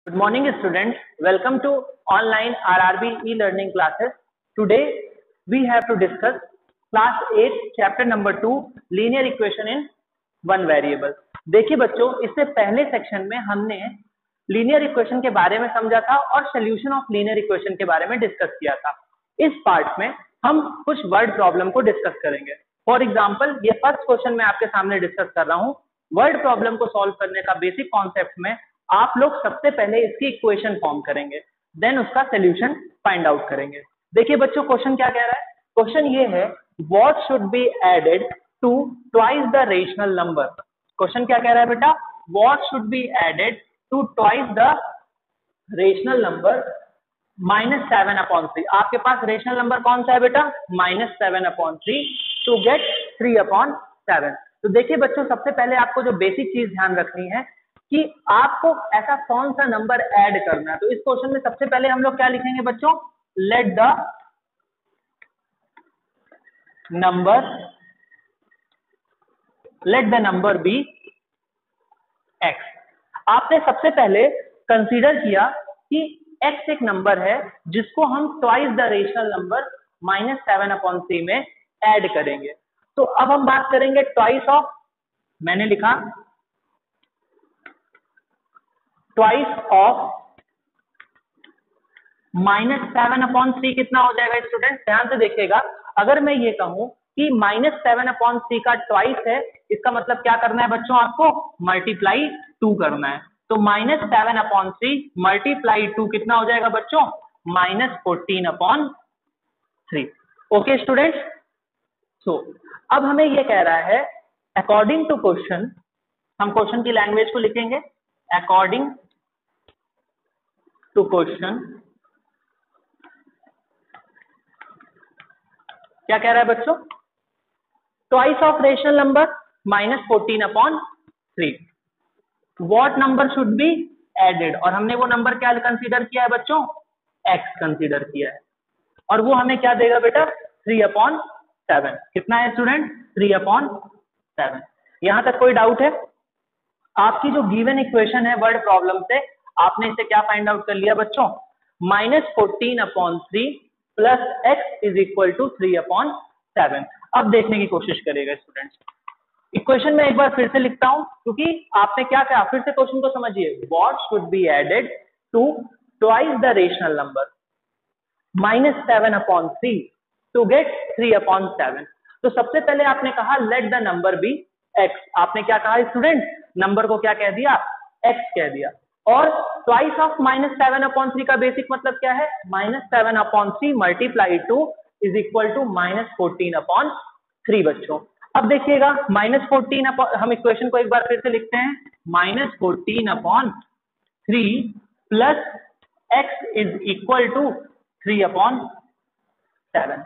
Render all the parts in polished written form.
Good morning, students. Welcome to online RRB e-learning classes. Today we have to discuss class 8 chapter number 2 linear equation in one variable. देखिए बच्चों, इससे पहले section में हमने linear equation के बारे में समझा था और सोल्यूशन ऑफ लीनियर इक्वेशन के बारे में डिस्कस किया था। इस पार्ट में हम कुछ वर्ड प्रॉब्लम को डिस्कस करेंगे। फॉर एग्जांपल, ये फर्स्ट क्वेश्चन मैं आपके सामने डिस्कस कर रहा हूँ। वर्ड प्रॉब्लम को सॉल्व करने का बेसिक कॉन्सेप्ट में आप लोग सबसे पहले इसकी इक्वेशन फॉर्म करेंगे, देन उसका सोल्यूशन फाइंड आउट करेंगे। देखिए बच्चों, क्वेश्चन क्या कह रहा है? क्वेश्चन ये है, what should be added to twice the rational number. Question क्या कह रहा है बेटा? What should be added to twice the rational number -7/3। आपके पास रेशनल नंबर कौन सा है बेटा? -7/3 टू गेट 3/7। तो देखिए बच्चों, सबसे पहले आपको जो बेसिक चीज ध्यान रखनी है कि आपको ऐसा कौन सा नंबर ऐड करना है। तो इस क्वेश्चन में सबसे पहले हम लोग क्या लिखेंगे बच्चों? Let the number be x. आपने सबसे पहले कंसीडर किया कि एक्स एक नंबर है जिसको हम ट्वाइस द रेशनल नंबर -7/3 में ऐड करेंगे। तो अब हम बात करेंगे ट्वाइस ऑफ, मैंने लिखा ट्वाइस ऑफ -7/3 कितना हो जाएगा स्टूडेंट? ध्यान से देखिएगा। अगर मैं ये कहूं कि -7/3 का ट्वाइस है, इसका मतलब क्या करना है बच्चों? आपको मल्टीप्लाई 2 करना है। तो -7/3 मल्टीप्लाई 2 कितना हो जाएगा बच्चों? -14/3। Okay students. सो अब हमें ये कह रहा है, अकॉर्डिंग टू क्वेश्चन, हम क्वेश्चन की लैंग्वेज को लिखेंगे। अकॉर्डिंग टू क्वेश्चन क्या कह रहा है बच्चों? Twice of rational number -14/3। What number should be added, और हमने वो नंबर क्या कंसीडर किया है बच्चों? एक्स कंसीडर किया है। और वो हमें क्या देगा बेटा? 3/7। कितना है स्टूडेंट? 3/7। यहां तक कोई डाउट है? आपकी जो गिवन इक्वेशन है वर्ड प्रॉब्लम से, आपने इसे क्या फाइंड आउट कर लिया बच्चों? -14/3 plus x is equal to 3/7। अब देखने की कोशिश करेगा स्टूडेंट्स। इक्वेशन में एक बार फिर से लिखता हूं, क्योंकि आपने क्या कहा, फिर से क्वेश्चन को समझिए। What should be added to twice the rational number -7/3 to get 3/7। तो सबसे पहले आपने कहा let the number be x. आपने क्या कहा स्टूडेंट? नंबर को क्या कह दिया? एक्स कह दिया। और ट्वाइस ऑफ -7/3 का बेसिक मतलब क्या है? -7/3 मल्टीप्लाई 2 इज इक्वल टू -14/3 बच्चों। अब देखिएगा, -14, हम इक्वेशन को एक बार फिर से लिखते हैं। -14/3 plus x is equal to 3/7।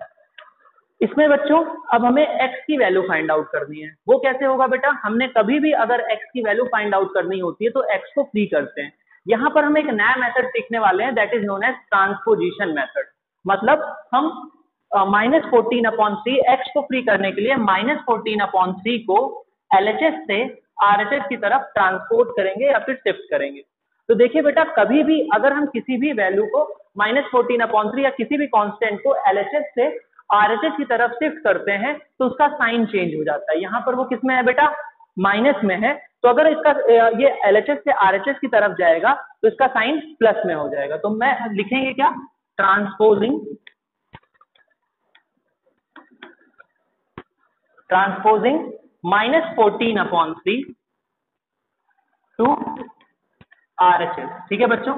इसमें बच्चों अब हमें x की वैल्यू फाइंड आउट करनी है। वो कैसे होगा बेटा? हमने कभी भी अगर x की वैल्यू फाइंड आउट करनी होती है तो x को फ्री करते हैं। यहां पर हम एक नया मेथड सीखने वाले हैं, that is known as transposition method. मतलब हम -14/3 x को फ्री करने के लिए -14/3 को LHS से RHS की तरफ ट्रांसपोर्ट करेंगे या फिर शिफ्ट करेंगे। तो देखिए बेटा, कभी भी अगर हम किसी भी वैल्यू को -14/3 या किसी भी कांस्टेंट को LHS से RHS की तरफ शिफ्ट करते हैं तो उसका साइन चेंज हो जाता है। यहाँ पर वो किस में है बेटा? माइनस में है। तो अगर इसका ये LHS से RHS की तरफ जाएगा तो इसका साइन प्लस में हो जाएगा। तो मैं लिखेंगे क्या? Transposing -14/3 to RHS। ठीक है बच्चों।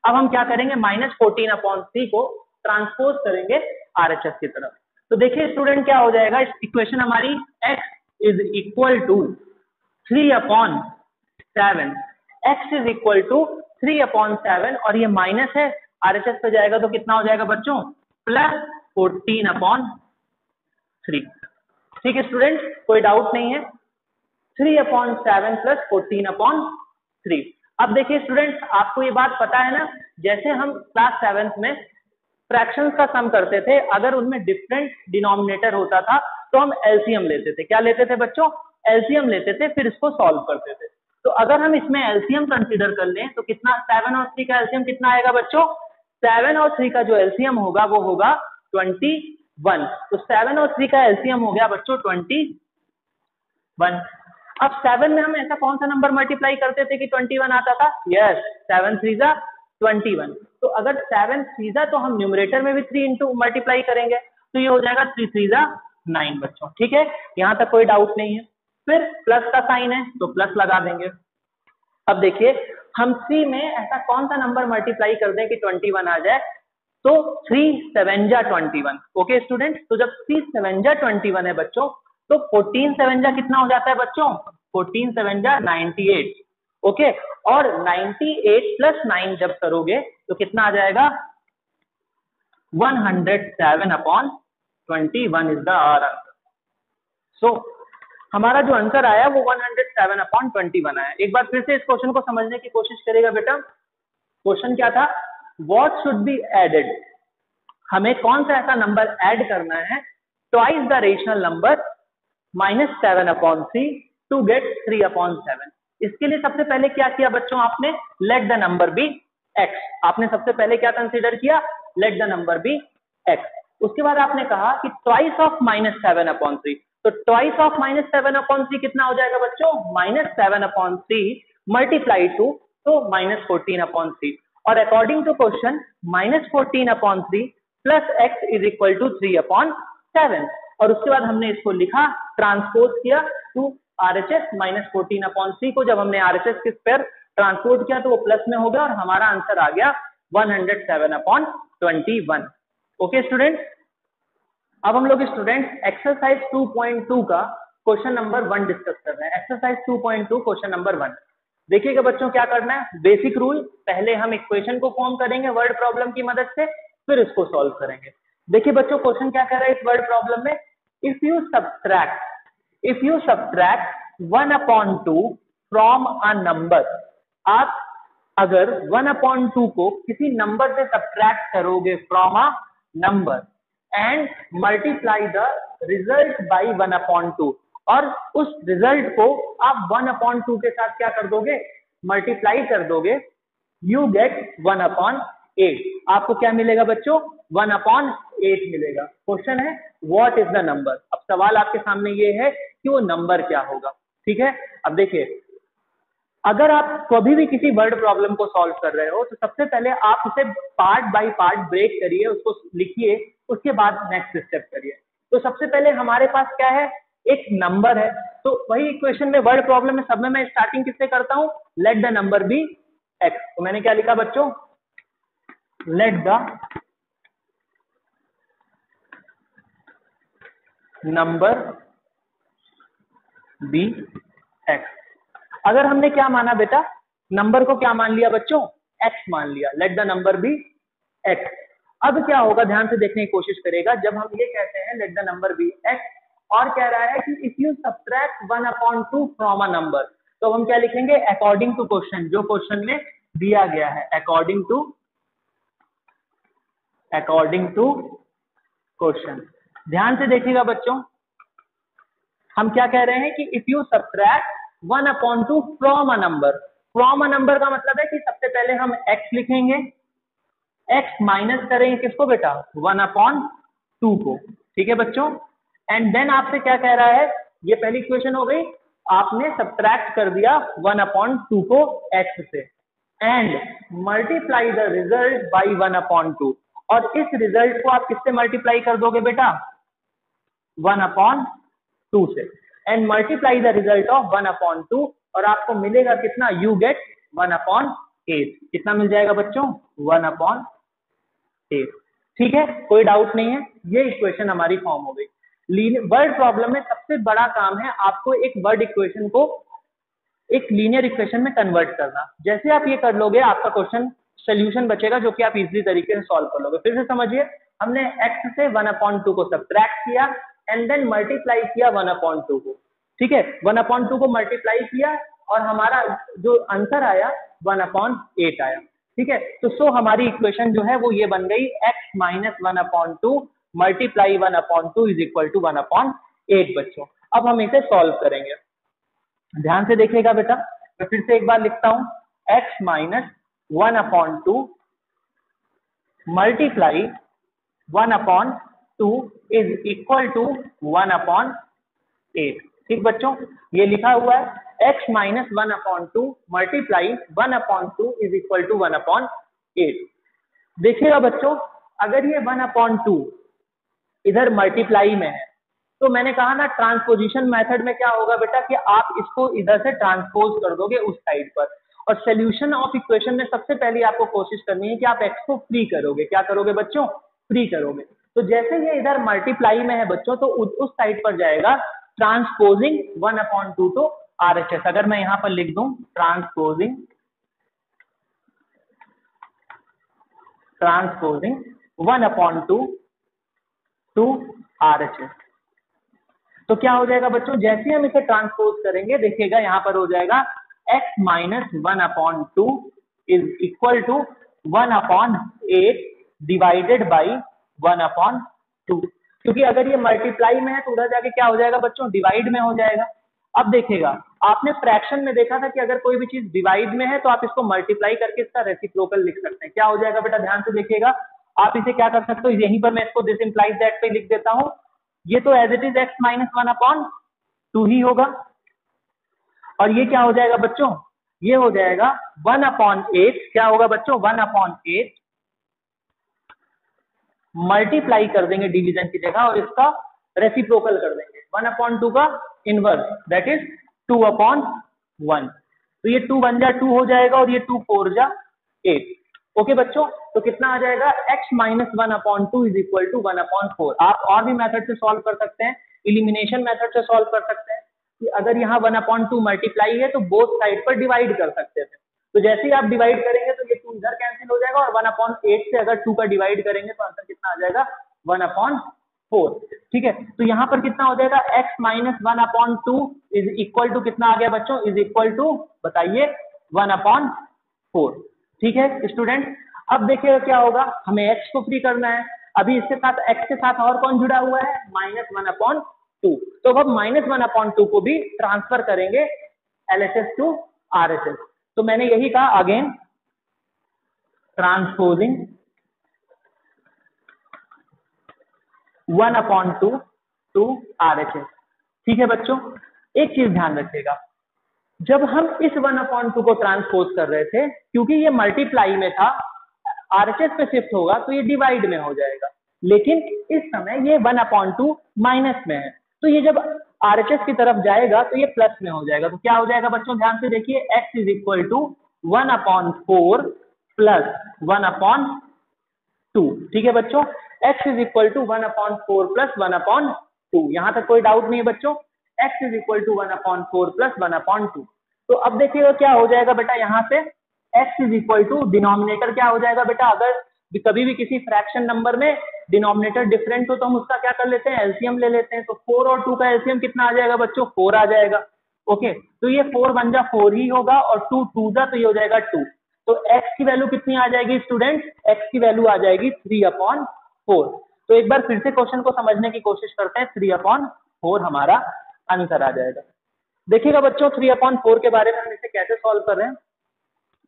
अब हम क्या करेंगे? -14/3 को ट्रांसपोज करेंगे RHS की तरफ। तो देखिए स्टूडेंट, क्या हो जाएगा? इक्वेशन हमारी x is equal to 3/7। x is equal to 3/7 और ये माइनस है, RHS पे जाएगा तो कितना हो जाएगा बच्चों? +14/3। ठीक है स्टूडेंट, कोई डाउट नहीं है? 3/7 प्लस 14/3। अब देखिए स्टूडेंट, आपको ये बात पता है ना, जैसे हम क्लास 7th में फ्रैक्शंस का सम करते थे, अगर उनमें डिफरेंट डिनोमिनेटर होता था तो हम एलसीएम लेते थे। क्या लेते थे बच्चों? एलसीएम लेते थे, फिर इसको सॉल्व करते थे। तो अगर हम इसमें एलसीएम कंसीडर कर लें तो कितना 7 और 3 का एलसीएम कितना आएगा बच्चों? 7 और 3 का जो एलसीएम होगा वो होगा 21। तो 7 और 3 का एलसीएम हो गया बच्चों 21। अब 7 में हम ऐसा कौन सा नंबर मल्टीप्लाई करते थे कि 21 आता था? यस, 7 3 जा 21। तो अगर 7 3 जा तो हम न्यूमरेटर में भी 3 इंटू मल्टीप्लाई करेंगे, तो ये हो जाएगा 3 3 जा 9 बच्चों। ठीक है, यहाँ तक कोई डाउट नहीं है। फिर प्लस का साइन है तो प्लस लगा देंगे। अब देखिए हम 3 में ऐसा कौन सा नंबर मल्टीप्लाई कर दें कि 21 आ जाए, तो 3 7 जा 21। ओके स्टूडेंट, तो जब 3 7 जा 21 है बच्चों, तो 14 7 जा कितना हो जाता है बच्चों? 14 7 जा 98। ओके, और 98 प्लस 9 जब करोगे तो कितना आ जाएगा? 107 अपॉन 21 इज द आंसर। सो हमारा जो आंसर आया वो 107 अपॉन 21 आया। एक बार फिर से इस क्वेश्चन को समझने की कोशिश करेगा बेटा। क्वेश्चन क्या था? व्हाट शुड बी एडेड, हमें कौन सा ऐसा नंबर ऐड करना है twice the rational number -7 upon 3 to get 3 upon 7। इसके लिए सबसे पहले क्या किया बच्चों आपने? Let the number be x। आपने सबसे पहले क्या कंसीडर किया? Let the number be x। उसके बाद आपने कहा कि ट्वाइस ऑफ -7 अपॉन 3, तो ट्वाइस ऑफ -7 अपॉन 3 कितना हो जाएगा बच्चों? -7 अपॉन 3 मल्टीप्लाई टू, तो -14 अपॉन 3। और according to question -14 upon 3 plus x is equal to 3 upon 7। और उसके बाद हमने इसको लिखा, ट्रांसपोज किया टू RHS। -14 अपॉन 3 को जब हमने RHS के पर ट्रांसपोज किया तो वो प्लस में हो गया और हमारा आंसर आ गया 107 अपॉन 21। ओके स्टूडेंट, अब हम लोग स्टूडेंट एक्सरसाइज 2.2 का क्वेश्चन नंबर 1 डिस्कस कर रहे हैं। Exercise 2.2 question number 1। देखिएगा बच्चों क्या करना है, बेसिक रूल, पहले हम इक्वेशन को फॉर्म करेंगे वर्ड प्रॉब्लम की मदद से, फिर इसको सॉल्व करेंगे। देखिए बच्चों क्वेश्चन क्या कह रहा है इस वर्ड प्रॉब्लम में, if you subtract 1 upon 2 from a number, आप अगर 1 अपॉन 2 को किसी नंबर से सब्ट्रैक्ट करोगे from a number and multiply the result by 1 upon 2, और उस रिजल्ट को आप 1 अपॉन 2 के साथ क्या कर दोगे? मल्टीप्लाई कर दोगे, यू गेट 1 अपॉन 8। आपको क्या मिलेगा बच्चों? 1 अपॉन 8 मिलेगा। क्वेश्चन है व्हाट इज द नंबर। अब सवाल आपके सामने ये है कि वो नंबर क्या होगा। ठीक है, अब देखिए अगर आप कभी भी किसी वर्ड प्रॉब्लम को सॉल्व कर रहे हो तो सबसे पहले आप उसे पार्ट बाय पार्ट ब्रेक करिए, उसको लिखिए, उसके बाद नेक्स्ट स्टेप करिए। तो सबसे पहले हमारे पास क्या है? एक नंबर है। तो वही इक्वेशन में वर्ड प्रॉब्लम में सब में मैं स्टार्टिंग किससे करता हूं? Let the number be x। तो मैंने क्या लिखा बच्चों? Let the number be x। अगर हमने क्या माना बेटा? नंबर को क्या मान लिया बच्चों? x मान लिया। Let the number be x। अब क्या होगा, ध्यान से देखने की कोशिश करेगा। जब हम ये कहते हैं let the number be x और कह रहा है कि if you subtract 1 upon 2 from a number, तो हम क्या लिखेंगे? अकॉर्डिंग टू क्वेश्चन, जो क्वेश्चन में दिया गया है, अकॉर्डिंग टू क्वेश्चन। ध्यान से देखिएगा बच्चों, हम क्या कह रहे हैं कि if you subtract 1 upon 2 from a number. From a number का मतलब है कि सबसे पहले हम x लिखेंगे, x माइनस करेंगे किसको बेटा? 1 अपॉन 2 को। ठीक है बच्चों, एंड देन आपसे क्या कह रहा है? ये पहली इक्वेशन हो गई, आपने सब्ट्रैक्ट कर दिया 1 अपॉन 2 को x से, and multiply the result by 1 upon 2। और इस रिजल्ट को आप किससे मल्टीप्लाई कर दोगे बेटा? 1 अपॉन 2 से, and multiply the result of 1 upon 2, और आपको मिलेगा कितना? You get 1 upon 8। कितना मिल जाएगा बच्चों? 1 अपॉन 8। ठीक है, कोई डाउट नहीं है, ये इक्वेशन हमारी फॉर्म हो गई। वर्ड प्रॉब्लम में सबसे बड़ा काम है आपको एक वर्ड इक्वेशन को एक लीनियर इक्वेशन में कन्वर्ट करना। जैसे आप ये कर लोगे, आपका क्वेश्चन सोल्यूशन बचेगा जो कि आप इजीली तरीके से सॉल्व कर लोगे। फिर से समझिए, हमने x से 1 अपॉन 2 को सब्ट्रैक्ट किया एंड देन मल्टीप्लाई किया 1 अपॉन 2 को। ठीक है, 1 अपॉन 2 को मल्टीप्लाई किया और हमारा जो आंसर आया 1 अपॉन 8 आया। ठीक है, तो सो हमारी इक्वेशन जो है वो ये बन गई, x minus 1 upon 2 multiply 1 upon 2 is equal to 1 upon 8 बच्चों। अब हम इसे सॉल्व करेंगे। ध्यान से देखिएगा बेटा, मैं फिर से एक बार लिखता हूं, x minus 1/2 multiply 1/2 is equal to 1/8। ठीक बच्चों, ये लिखा हुआ है x minus 1/2 multiply 1/2 is equal to 1/8। देखिएगा बच्चों, अगर ये 1/2 इधर मल्टीप्लाई में है तो मैंने कहा ना ट्रांसपोजिशन मेथड में क्या होगा बेटा कि आप इसको इधर से ट्रांसपोज कर दोगे उस साइड पर, और सोल्यूशन ऑफ इक्वेशन में सबसे पहले आपको कोशिश करनी है कि आप x को फ्री करोगे। क्या करोगे बच्चों? फ्री करोगे। तो जैसे ये इधर मल्टीप्लाई में है बच्चों तो उस साइड पर जाएगा ट्रांसपोजिंग 1/2 तो RHS। अगर मैं यहां पर लिख दूं ट्रांसपोजिंग 1/2 टू RHS, तो क्या हो जाएगा बच्चों, जैसे हम इसे ट्रांसपोज करेंगे देखिएगा यहां पर हो जाएगा x minus 1/2 is equal to 1/8 divided by 1/2, क्योंकि अगर ये मल्टीप्लाई में है तो उधर जाके क्या हो जाएगा बच्चों, डिवाइड में हो जाएगा। अब देखिएगा, आपने फ्रैक्शन में देखा था कि अगर कोई भी चीज डिवाइड में है तो आप इसको मल्टीप्लाई करके इसका रेसिप्रोकल लिख सकते हैं। क्या हो जाएगा बेटा, ध्यान से देखिएगा, आप इसे क्या कर सकते हो, यहीं पर मैं इसको दिस इंप्लाइज दैट पे लिख देता हूं, ये तो as it is x minus 1/2 ही होगा, और ये क्या हो जाएगा बच्चों, ये हो जाएगा 1/8। क्या होगा बच्चों, 1/8 मल्टीप्लाई कर देंगे डिवीजन की जगह और इसका रेसिप्रोकल कर देंगे 1/2 का इनवर्स, दैट इज 2/1। तो ये 2 1 जा 2 हो जाएगा और ये 2 4 जा 8। ओके बच्चों, तो कितना आ जाएगा, x minus 1/2 is equal to 1/4। आप और भी मेथड से सॉल्व कर सकते हैं, इलिमिनेशन मेथड से सॉल्व कर सकते हैं कि अगर यहाँ 1/2 मल्टीप्लाई है तो बोथ साइड पर डिवाइड कर सकते थे। तो जैसे ही आप डिवाइड करेंगे तो ये 2 इधर कैंसिल हो जाएगा और 1/8 से अगर 2 का डिवाइड करेंगे तो आंसर कितना आ जाएगा, 1/4। ठीक है, तो यहाँ पर कितना हो जाएगा, x minus 1/2 is equal to कितना आ गया बच्चों, इज इक्वल टू बताइए 1/4। ठीक है स्टूडेंट, अब देखिएगा क्या होगा, हमें x को फ्री करना है। अभी इसके साथ x के साथ और कौन जुड़ा हुआ है, -1/2। तो अब -1/2 को भी ट्रांसफर करेंगे LHS टू RHS। तो मैंने यही कहा अगेन, ट्रांसपोजिंग 1/2 टू RHS। ठीक है बच्चों, एक चीज ध्यान रखिएगा, जब हम इस 1/2 को ट्रांसपोज कर रहे थे, क्योंकि ये मल्टीप्लाई में था, RHS पे शिफ्ट होगा तो ये डिवाइड में हो जाएगा, लेकिन इस समय ये 1/2 माइनस में है, तो ये जब RHS की तरफ जाएगा तो ये प्लस में हो जाएगा। तो क्या हो जाएगा बच्चों, ध्यान से देखिए, x is equal to 1/4 plus 1/2। ठीक है बच्चों, x is equal to 1/4 plus 1/2। यहां तक कोई डाउट नहीं है बच्चों, x is equal to 1/4 plus 1/2। तो अब देखिएगा क्या हो जाएगा बेटा, यहाँ पे x is equal to denominator क्या हो जाएगा बेटा, अगर कभी भी किसी फ्रैक्शन नंबर में डिनोमिनेटर डिफरेंट हो तो हम उसका क्या कर लेते हैं, एलसीएम ले लेते हैं। तो 4 और 2 का एलसीएम कितना आ जाएगा बच्चों, 4 आ जाएगा। ओके, तो ये 4 1 जा 4 ही होगा और 2 2 जा तो ये हो जाएगा 2। तो x की वैल्यू कितनी आ जाएगी स्टूडेंट, x की वैल्यू आ जाएगी 3/4। तो एक बार फिर से क्वेश्चन को समझने की कोशिश करते हैं, 3/4 हमारा आंसर आ जाएगा। देखिएगा बच्चों, 3/4 के बारे में हम इसे कैसे सॉल्व कर रहे हैं,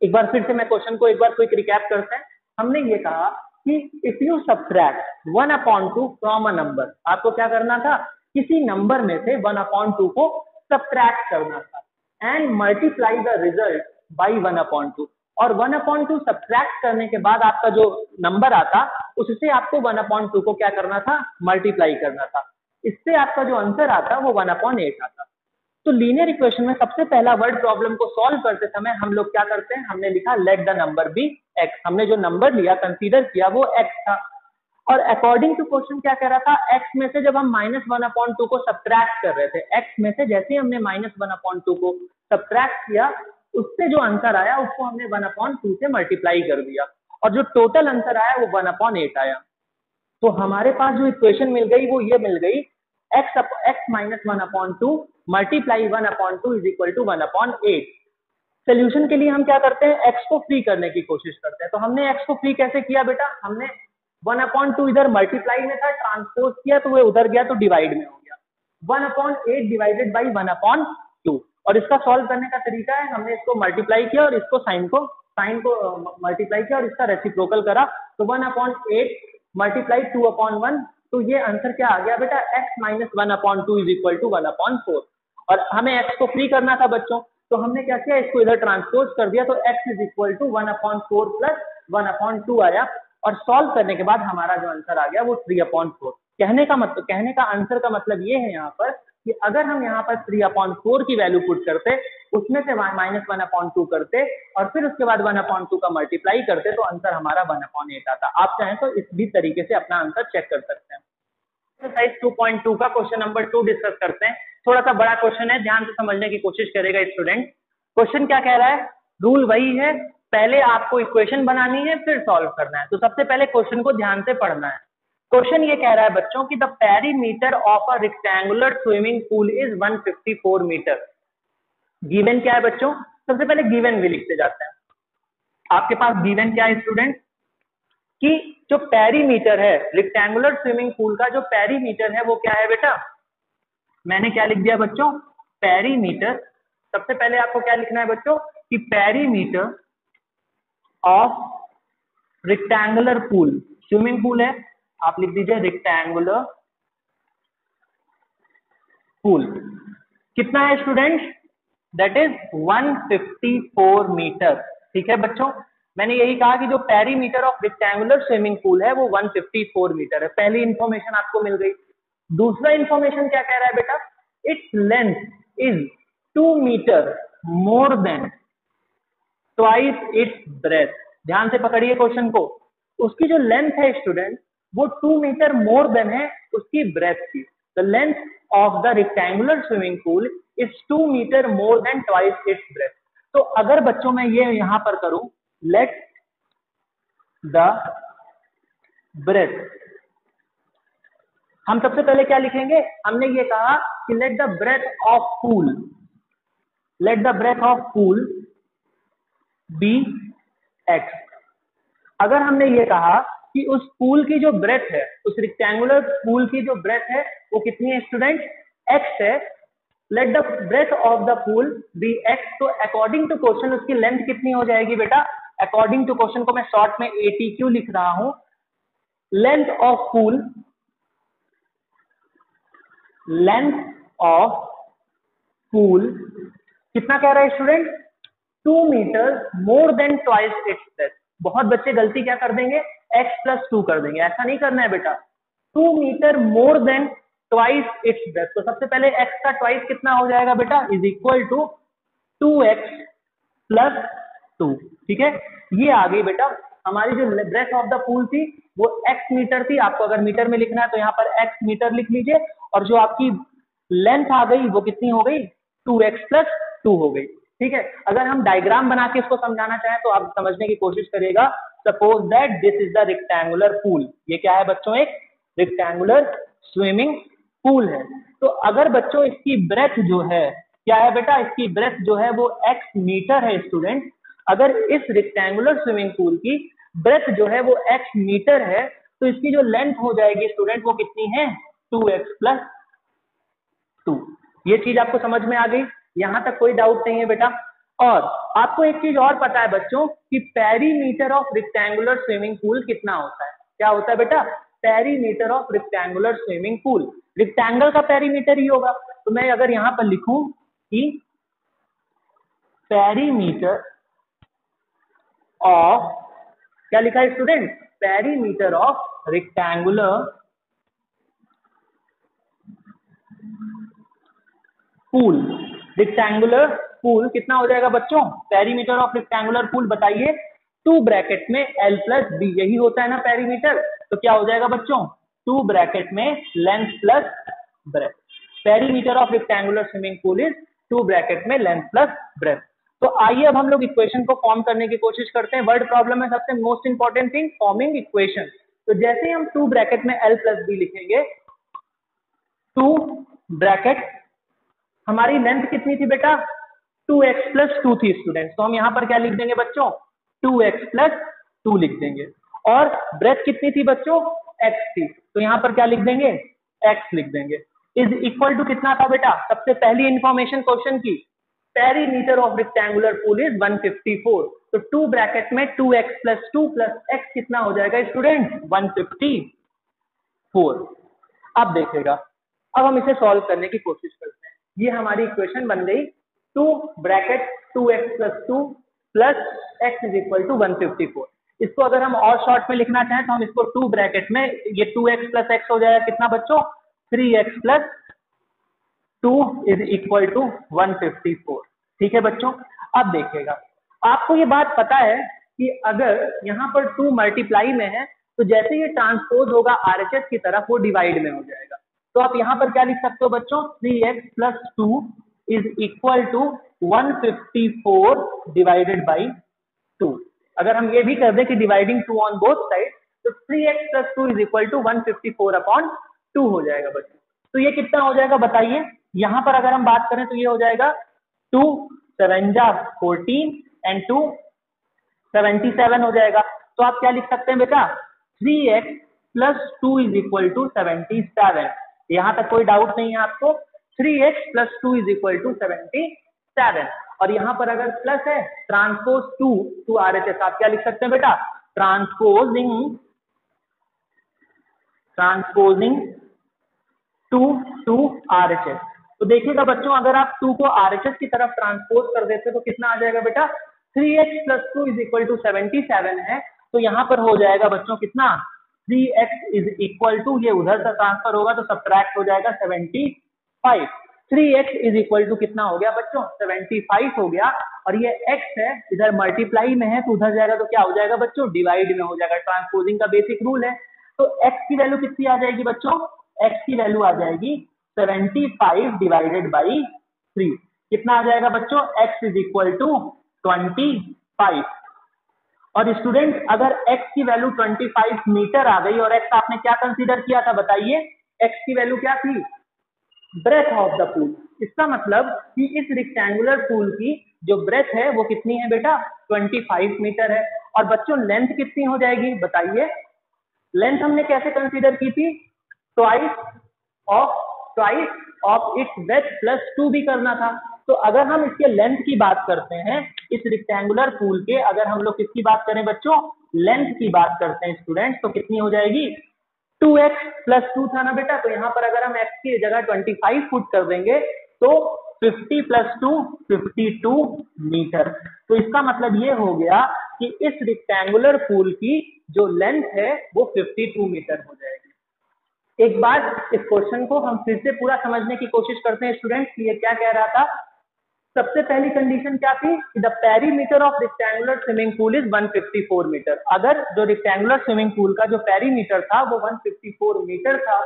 एक बार फिर से मैं क्वेश्चन को एक बार क्विक रिकैप करते हैं। हमने ये कहा कि if you subtract 1/2 from a number, आपको क्या करना था, किसी नंबर में से 1/2 को सब्ट्रैक्ट करना था and multiply the result by 1/2, और 1/2 सब्ट्रैक्ट करने के बाद आपका जो नंबर आता उससे आपको 1/2 को क्या करना था, मल्टीप्लाई करना था। इससे आपका जो आंसर आता वो 1/8 आता। तो लीनियर इक्वेशन में सबसे पहला वर्ड प्रॉब्लम को सॉल्व करते समय हम लोग क्या करते हैं, हमने लिखा let the number be x। हमने जो नंबर लिया, कंसीडर किया, वो x था, और अकॉर्डिंग टू क्वेश्चन क्या कह रहा था, x में से जब हम -1/2 को सब्ट्रैक्ट कर रहे थे, x में से जैसे ही हमने -1/2 को सब्ट्रैक्ट किया, उससे जो आंसर आया उसको हमने 1/2 से मल्टीप्लाई कर दिया, और जो टोटल आंसर आया वो 1/8 आया। तो हमारे पास जो इक्वेशन मिल गई वो ये मिल गई, x minus 1/2 multiply 1/2 is equal to 1/8। Solution के लिए हम क्या करते हैं, x को फ्री करने की कोशिश करते हैं। तो हमने x को फ्री कैसे किया बेटा, हमने 1/2 इधर मल्टीप्लाई में था, ट्रांसपोज किया तो वो उधर गया तो डिवाइड में हो गया, 1/8 डिवाइडेड बाई 1/2। और इसका सॉल्व करने का तरीका है, हमने इसको मल्टीप्लाई किया और इसको साइन को मल्टीप्लाई किया और इसका रेसिप्रोकल करा, तो 1/8 मल्टीप्लाई 2/1, तो ये आंसर क्या आ गया बेटा, x minus 1/2 is equal to 1/4। और हमें x को फ्री करना था बच्चों, तो हमने क्या किया, इसको इधर ट्रांसपोज कर दिया, तो x is equal to 1/4 plus 1/2 आया, और सॉल्व करने के बाद हमारा जो आंसर आ गया वो 3/4। कहने का आंसर का मतलब ये है यहाँ पर कि अगर हम यहाँ पर 3/4 की वैल्यू पुट करते, उसमें से माइनस 1/2 करते और फिर उसके बाद 1/2 का मल्टीप्लाई करते, तो आंसर हमारा 1/8 आता। आप चाहें तो इस भी तरीके से अपना आंसर चेक कर सकते हैं। एक्सरसाइज 2.2 का क्वेश्चन नंबर 2 डिस्कस करते हैं। थोड़ा सा बड़ा क्वेश्चन है, ध्यान से समझने की कोशिश करेगा स्टूडेंट। क्वेश्चन क्या कह रहा है, रूल वही है, पहले आपको इक्वेशन बनानी है फिर सॉल्व करना है। तो सबसे पहले क्वेश्चन को ध्यान से पढ़ना है। क्वेश्चन ये कह रहा है बच्चों कि the perimeter of a rectangular swimming pool is 154 metre. Given क्या है बच्चों, सबसे पहले गिवन भी लिखते जाते हैं। आपके पास गिवन क्या है स्टूडेंट, कि जो पेरीमीटर है रेक्टेंगुलर स्विमिंग पूल का, जो पेरीमीटर है वो क्या है बेटा, मैंने क्या लिख दिया बच्चों, पेरीमीटर। सबसे पहले आपको क्या लिखना है बच्चों, कि perimeter of rectangular pool, swimming pool है, आप लिख दीजिए रेक्टेंगुलर पूल। कितना है स्टूडेंट, दैट इज 154 मीटर। ठीक है बच्चों, मैंने यही कहा कि जो perimeter of rectangular swimming pool है वो 154 मीटर है। पहली इंफॉर्मेशन आपको मिल गई। दूसरा इंफॉर्मेशन क्या कह रहा है बेटा, its length is 2 metre more than twice its breadth. ध्यान से पकड़िए क्वेश्चन को, उसकी जो लेंथ है स्टूडेंट वो 2 मीटर मोर देन है उसकी ब्रेथ की। The length of the rectangular swimming pool is 2 metre more than twice its breadth. तो अगर बच्चों मैं ये यहां पर करूं, लेट द ब्रेथ, हम सबसे पहले क्या लिखेंगे, हमने ये कहा कि let the breadth of pool, let the breadth of pool be x। अगर हमने ये कहा कि उस पूल की जो ब्रेथ है, उस रेक्टेंगुलर पूल की जो ब्रेथ है वो कितनी है स्टूडेंट, x है, let the breadth of the pool be x, तो अकॉर्डिंग टू क्वेश्चन उसकी लेंथ कितनी हो जाएगी बेटा, अकॉर्डिंग टू क्वेश्चन को मैं शॉर्ट में AT क्यों लिख रहा हूं, length of pool, length of pool कितना कह रहा है student, 2 metre more than twice its breadth. बहुत बच्चे गलती क्या कर देंगे, x + 2 कर देंगे, ऐसा नहीं करना है बेटा, 2 metre more than twice its breadth. तो सबसे पहले x का ट्वाइस कितना हो जाएगा बेटा, इज इक्वल टू 2x + 2। ठीक है, ये आ गई बेटा हमारी जो ब्रेथ ऑफ द पूल थी वो x मीटर थी। आपको अगर मीटर में लिखना है तो यहाँ पर x मीटर लिख लीजिए, और जो आपकी लेंथ आ गई वो कितनी हो गई, 2x + 2 हो गई। ठीक है, अगर हम डायग्राम बना के इसको समझाना चाहें तो आप समझने की कोशिश करिएगा। Suppose that this is the rectangular pool, ये क्या है बच्चों, एक रेक्टेंगुलर स्विमिंग पूल है। तो अगर बच्चों इसकी ब्रेथ जो है क्या है बेटा, इसकी ब्रेथ जो है वो x मीटर है स्टूडेंट। अगर इस रेक्टेंगुलर स्विमिंग पूल की ब्रेथ जो है वो x मीटर है, तो इसकी जो लेंथ हो जाएगी स्टूडेंट वो कितनी है, 2x + 2। ये चीज आपको समझ में आ गई, यहां तक कोई डाउट नहीं है बेटा। और आपको एक चीज और पता है बच्चों कि perimeter of rectangular swimming pool कितना होता है, क्या होता है बेटा, perimeter of rectangular swimming pool, rectangle का पेरीमीटर ही होगा। तो मैं अगर यहां पर लिखूं कि पेरीमीटर ऑफ, क्या लिखा है student, perimeter of rectangular pool, rectangular pool कितना हो जाएगा बच्चों, पेरीमीटर ऑफ रेक्टेंगुलर पूल बताइए, 2 ब्रैकेट में L + B, यही होता है ना पेरीमीटर। तो क्या हो जाएगा बच्चों, 2 ब्रैकेट में length plus breadth. Perimeter of rectangular swimming pool is 2 bracket में लेंथ प्लस ब्रेथ। तो आइए अब हम लोग इक्वेशन को फॉर्म करने की कोशिश करते हैं। वर्ड प्रॉब्लम में सबसे most important thing forming equation. तो जैसे ही हम 2 ब्रैकेट में L + B लिखेंगे, 2 ब्रैकेट, हमारी लेंथ कितनी थी बेटा, 2x + 2 थी स्टूडेंट। तो हम यहाँ पर क्या लिख देंगे बच्चों, 2x + 2 लिख देंगे। और ब्रेथ कितनी थी बच्चों, x थी, तो यहाँ पर क्या लिख देंगे, x लिख देंगे। इज इक्वल टू कितना था बेटा, सबसे पहली इंफॉर्मेशन क्वेश्चन की perimeter of rectangular pool is 154। तो 2 ब्रैकेट में 2x प्लस 2 प्लस x कितना हो जाएगा स्टूडेंट? 154। अब देखिएगा, अब हम इसे सॉल्व करने की कोशिश करते हैं। ये हमारी इक्वेशन बन गई 2 bracket 2x plus 2 plus x is equal to 154। इसको अगर हम और शॉर्ट में लिखना चाहें तो हम इसको 2 ब्रैकेट में ये 2x प्लस x हो जाएगा कितना बच्चों? 3x plus 2 is equal to 154। ठीक है बच्चों, अब देखिएगा, आपको ये बात पता है कि अगर यहाँ पर 2 मल्टीप्लाई में है तो जैसे ये ट्रांसपोज होगा RHS की तरफ वो डिवाइड में हो जाएगा। तो आप यहाँ पर क्या लिख सकते हो बच्चों? 3x plus 2 is equal to 154 divided by 2। अगर हम ये भी कर दें कि डिवाइडिंग 2 ऑन बोथ साइड तो 3x plus 2 is equal to 154 upon 2 हो जाएगा बच्चों। तो ये कितना हो जाएगा बताइए? यहाँ पर अगर हम बात करें तो ये हो जाएगा 2 7 14 एंड 2 77 हो जाएगा। तो आप क्या लिख सकते हैं बेटा? 3x plus 2 is equal to 77। यहाँ तक कोई डाउट नहीं है आपको? 3x plus 2 is equal to 77। और यहाँ पर अगर प्लस है ट्रांसपोज 2 टू RHS, आप क्या लिख सकते हैं बेटा? Transposing 2 to RHS। तो देखिएगा बच्चों, अगर आप 2 को RHS की तरफ ट्रांसपोज कर देते तो कितना आ जाएगा बेटा? 3x plus 2 is equal to 77 है। तो यहाँ पर हो जाएगा बच्चों कितना? 3x इज इक्वल टू, ये उधर से ट्रांसफर होगा तो सब्ट्रैक्ट हो जाएगा 75। 3x इज इक्वल टू कितना हो गया बच्चों? 75 हो गया। और ये x है, इधर मल्टीप्लाई में है तो उधर जाएगा तो क्या हो जाएगा बच्चों? डिवाइड में हो जाएगा। ट्रांसपोजिंग का बेसिक रूल है। तो x की वैल्यू कितनी आ जाएगी बच्चों? x की वैल्यू आ जाएगी 75 डिवाइडेड बाई 3। कितना आ जाएगा बच्चों? x is equal to 25। और स्टूडेंट अगर x की वैल्यू 25 मीटर आ गई और x आपने क्या कंसीडर किया था बताइए? x की वैल्यू क्या थी? Breadth of the pool. इसका मतलब कि इस रेक्टेंगुलर पूल की जो ब्रेथ है वो कितनी है बेटा? 25 मीटर है। और बच्चों लेंथ कितनी हो जाएगी बताइए? लेंथ हमने कैसे कंसीडर की थी? Twice of its breath plus 2 भी करना था। तो अगर हम इसके लेंथ की बात करते हैं, इस रेक्टेंगुलर पूल के अगर हम लोग किसकी बात करें बच्चों? लेंथ की बात करते हैं स्टूडेंट, तो कितनी हो जाएगी? 2x प्लस 2 था ना बेटा, तो यहाँ पर अगर हम x की जगह 25 फुट कर देंगे तो 50 प्लस 2 52 मीटर। तो इसका मतलब ये हो गया कि इस रेक्टेंगुलर पूल की जो लेंथ है वो 52 मीटर हो जाएगी। एक बार इस क्वेश्चन को हम फिर से पूरा समझने की कोशिश करते हैं स्टूडेंट्स कि ये क्या कह रहा था। सबसे पहली कंडीशन क्या थी? The perimeter of rectangular swimming pool is 154 metre. अगर जो रेक्टेंगुलर स्विमिंग पूल का जो पेरीमीटर था वो 154 मीटर था,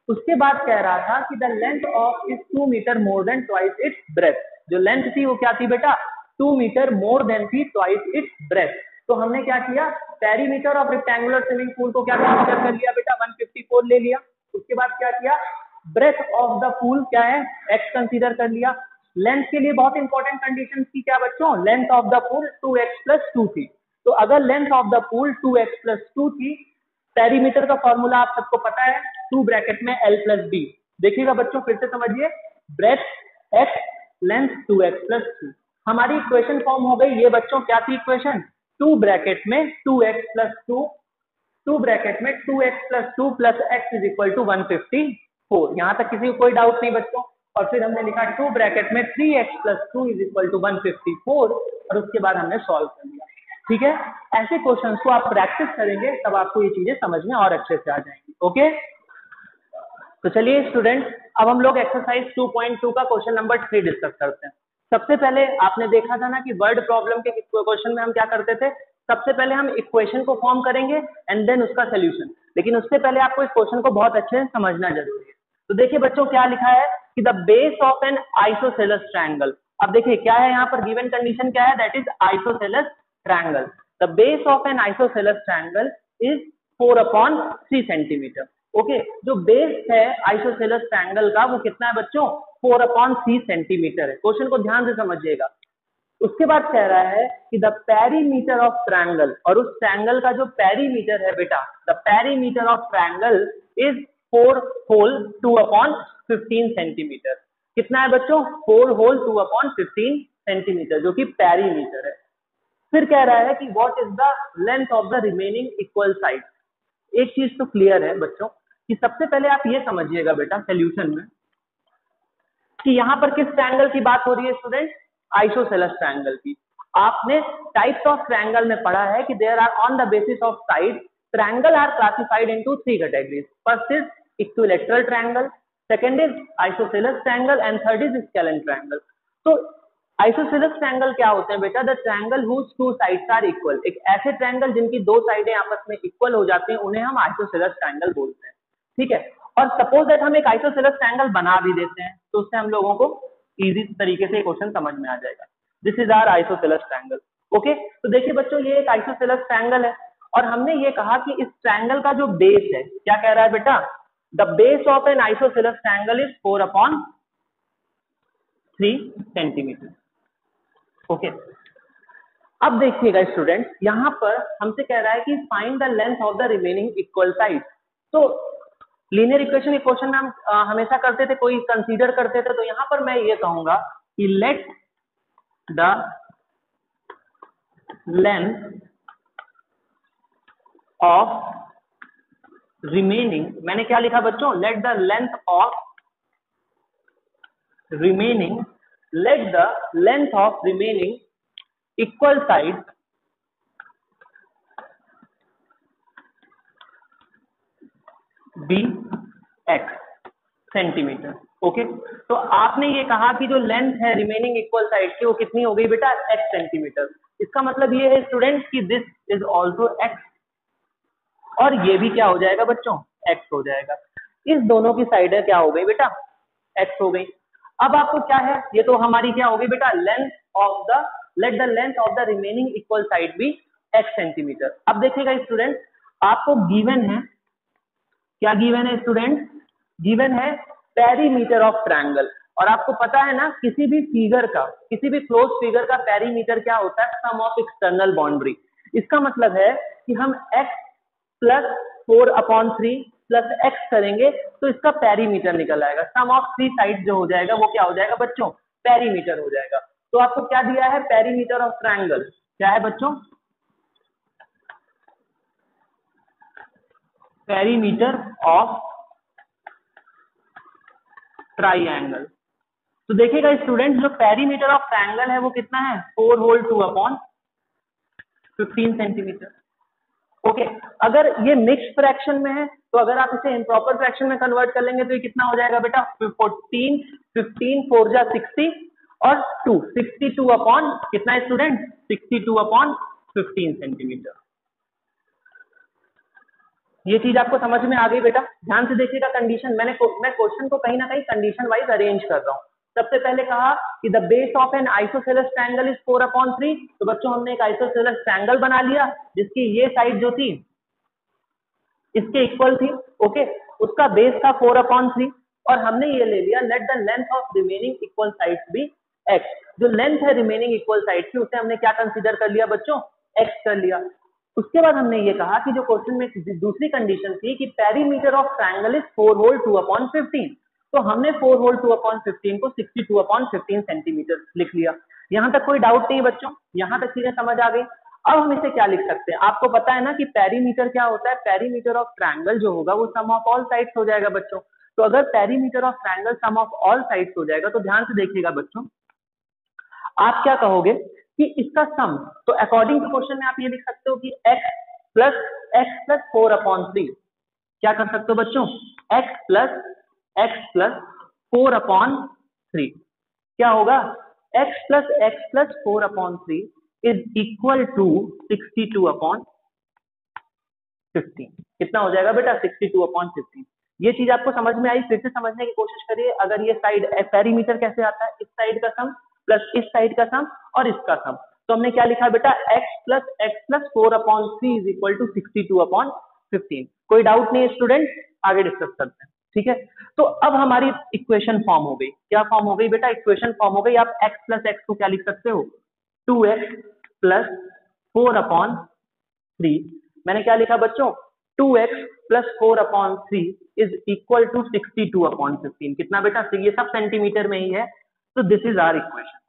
उसके बाद कह रहा था कि the length of is 2 metre more than twice its breadth. जो लेंथ थी वो क्या थी बेटा? 2 मीटर मोर देन थी ट्वाइस इट्स ब्रेथ। तो हमने क्या किया? Perimeter of rectangular swimming pool को क्या कंसीडर कर लिया बेटा? 154 ले लिया। उसके बाद क्या किया? ब्रेथ ऑफ द पूल क्या है? x कंसीडर कर लिया। लेंथ के लिए बहुत इंपॉर्टेंट कंडीशन थी क्या बच्चों? Length of the pool 2x plus 2 थी। तो अगर length of the pool 2x plus 2 थी, पेरीमीटर का फॉर्मूला आप सबको पता है, 2 ब्रैकेट में l प्लस b। देखिएगा बच्चों फिर से समझिए, breath x length 2x plus 2। हमारी इक्वेशन फॉर्म हो गई। ये बच्चों क्या थी इक्वेशन? 2 ब्रैकेट में 2x प्लस 2, 2 ब्रैकेट में 2x plus 2 plus x is equal to 154। यहाँ तक किसी को कोई डाउट नहीं बच्चों? और फिर हमने लिखा 2 ब्रैकेट में 3x plus 2 is equal to 154 और उसके बाद हमने सॉल्व कर लिया। ठीक है, ऐसे क्वेश्चंस को आप प्रैक्टिस करेंगे तब आपको ये चीजें समझ में और अच्छे से आ जाएंगी। ओके, तो चलिए स्टूडेंट, अब हम लोग एक्सरसाइज 2.2 का क्वेश्चन नंबर 3 डिस्कस करते हैं। सबसे पहले आपने देखा था ना कि वर्ड प्रॉब्लम के क्वेश्चन में हम क्या करते थे? सबसे पहले हम इक्वेशन को फॉर्म करेंगे एंड देन उसका सोल्यूशन। लेकिन उससे पहले आपको इस क्वेश्चन को बहुत अच्छे से समझना जरूरी है। तो देखिए बच्चों क्या लिखा है कि the base of N isosceles triangle. अब देखिए क्या है यहाँ पर गिवन कंडीशन क्या है? That is isosceles triangle. The base of N isosceles triangle is 4/3 centimetre. Okay, जो बेस है आइसोसेलेस ट्रायंगल का वो कितना है बच्चों? 4/3 सेंटीमीटर है। क्वेश्चन को ध्यान से समझिएगा। उसके बाद कह रहा है कि द पेरीमीटर ऑफ ट्रायंगल, और उस ट्रायंगल का जो पेरीमीटर है बेटा, the perimeter of triangle is 4 whole 2/15 centimetre. कितना है बच्चों 4 होल 2/15 सेंटीमीटर, जो कि पेरीमीटर है। फिर कह रहा है कि what is the length of the remaining equal side. एक चीज तो क्लियर है बच्चों कि सबसे पहले आप ये समझिएगा बेटा सोल्यूशन में कि यहाँ पर किस ट्रायंगल की बात हो रही है स्टूडेंट, आइसोसेलेस ट्रायंगल की। आपने टाइप्स ऑफ ट्रायंगल में पढ़ा है कि there are on the basis of side triangle are classified into 3 categories. First is equilateral triangle, second is isosceles triangle and third is scalene triangle. तो isosceles triangle क्या होते हैं बेटा, the triangle whose two sides are equal. एक ऐसे triangle जिनकी दो साइडें आपस में इक्वल हो जाती हैं उन्हें हम आइसोसेलेस ट्रायंगल बोलते हैं, ठीक है। और सपोज दैट हम एक आइसोसेलेस ट्रायंगल बना भी देते हैं तो उससे हम लोगों को इजी तरीके से क्वेश्चन समझ में आ जाएगा। This is our isosceles triangle. Okay, तो देखिए बच्चों ये एक आइसोसेलेस ट्रायंगल है और हमने ये कहा कि इस ट्रायंगल का जो बेस है, क्या कह रहा है बेटा, the base of N isosceles triangle is 4/3 centimetre. Okay, अब देखिएगा स्टूडेंट, यहां पर हमसे कह रहा है कि find the length of the remaining equal side. तो लीनियर इक्वेशन के क्वेश्चन में हम हमेशा करते थे, कोई कंसीडर करते थे, तो यहां पर मैं ये कहूंगा कि let the length of remaining, मैंने क्या लिखा बच्चों, let the length of remaining, let the length of remaining equal side be x centimetre. Okay, तो आपने ये कहा कि जो लेंथ है रिमेनिंग इक्वल साइड की वो कितनी हो गई बेटा, एक्स सेंटीमीटर। इसका मतलब ये है स्टूडेंट कि दिस इज ऑल्सो एक्स, और ये भी क्या हो जाएगा बच्चों, एक्स हो जाएगा। इस दोनों की साइड क्या हो गई बेटा, एक्स हो गई। अब आपको क्या है, ये तो हमारी क्या हो गई बेटा, length of the, let the length of the remaining equal side be x centimetre. अब देखिएगा स्टूडेंट, आपको गिवन है, क्या गिवन है स्टूडेंट, गिवन है पेरीमीटर ऑफ ट्रायंगल। और आपको पता है ना, किसी भी फिगर का, किसी भी क्लोज फिगर का पेरीमीटर क्या होता है, सम ऑफ एक्सटर्नल बाउंड्री। इसका मतलब है कि हम x प्लस 4/3 प्लस x करेंगे तो इसका पेरीमीटर निकल आएगा। सम ऑफ 3 साइड जो हो जाएगा वो क्या हो जाएगा बच्चों, पेरीमीटर हो जाएगा। तो आपको क्या दिया है, पेरीमीटर ऑफ ट्रायंगल, क्या है बच्चों, पेरीमीटर ऑफ ट्राइंगल। तो देखिएगा स्टूडेंट, जो पेरीमीटर ऑफ ट्रायंगल है वो कितना है, 4 होल 2/15 सेंटीमीटर। ओके, अगर ये मिक्स फ्रैक्शन में है तो अगर आप इसे इम्प्रॉपर फ्रैक्शन में कन्वर्ट कर लेंगे तो ये कितना हो जाएगा बेटा, 14, 15 4 जा 60 और 2 62 अपॉन कितना स्टूडेंट, 62/15 सेंटीमीटर। ये चीज आपको समझ में आ गई बेटा। ध्यान से देखिएगा कंडीशन, मैं क्वेश्चन को कहीं ना कहीं कंडीशन वाइज अरेंज कर रहा हूँ। सबसे पहले कहा कि the base of N isosceles triangle is 4/3। तो बच्चों हमने एक आइसोसेलेस ट्रायंगल बना लिया जिसकी ये साइड जो थी इसके इक्वल थी। ओके, उसका बेस था 4/3 और हमने ये ले लिया let the length of remaining equal sides be x. जो लेंथ है रिमेनिंग इक्वल साइड की उसे हमने क्या कंसीडर कर लिया बच्चों, एक्स कर लिया। उसके बाद हमने ये कहा कि जो क्वेश्चन में दूसरी कंडीशन थी कि perimeter of triangle is 4 whole 2/15। तो हमने 4 होल 2/15 को 62/15 सेंटीमीटर लिख लिया। यहां तक कोई डाउट नहीं बच्चों, यहां तक चीजें समझ आ गई। अब हम इसे क्या लिख सकते हैं, आपको पता है ना कि पेरीमीटर क्या होता है, पेरीमीटर ऑफ ट्रायंगल जो होगा वो सम ऑफ ऑल साइड्स हो जाएगा बच्चों। तो अगर perimeter of triangle sum of all sides हो जाएगा तो ध्यान से देखिएगा बच्चों, आप क्या कहोगे कि इसका सम, तो अकॉर्डिंग टू क्वेश्चन में आप ये लिख सकते हो कि x प्लस 4/3। क्या कर सकते हो बच्चों, x प्लस 4/3 क्या होगा, x plus 4/3 is equal to 62/15। कितना हो जाएगा बेटा, 62/15। ये चीज आपको समझ में आई, फिर से समझने की कोशिश करिए। अगर ये साइड पेरीमीटर कैसे आता है, इस साइड का सम प्लस इस साइड का सम और इसका सम। तो हमने क्या लिखा बेटा, x plus 4/3 is equal to 62/15। कोई डाउट नहीं है स्टूडेंट, आगे डिस्कस करते हैं, ठीक है। तो अब हमारी इक्वेशन फॉर्म हो गई, क्या फॉर्म हो गई बेटा, इक्वेशन फॉर्म हो गई। आप x प्लस एक्स को क्या लिख सकते हो, 2x प्लस 4/3। मैंने क्या लिखा बच्चों, 2x plus 4/3 is equal to 62/15। कितना बेटा? ये सब सेंटीमीटर में ही है। तो दिस इज आवर इक्वेशन।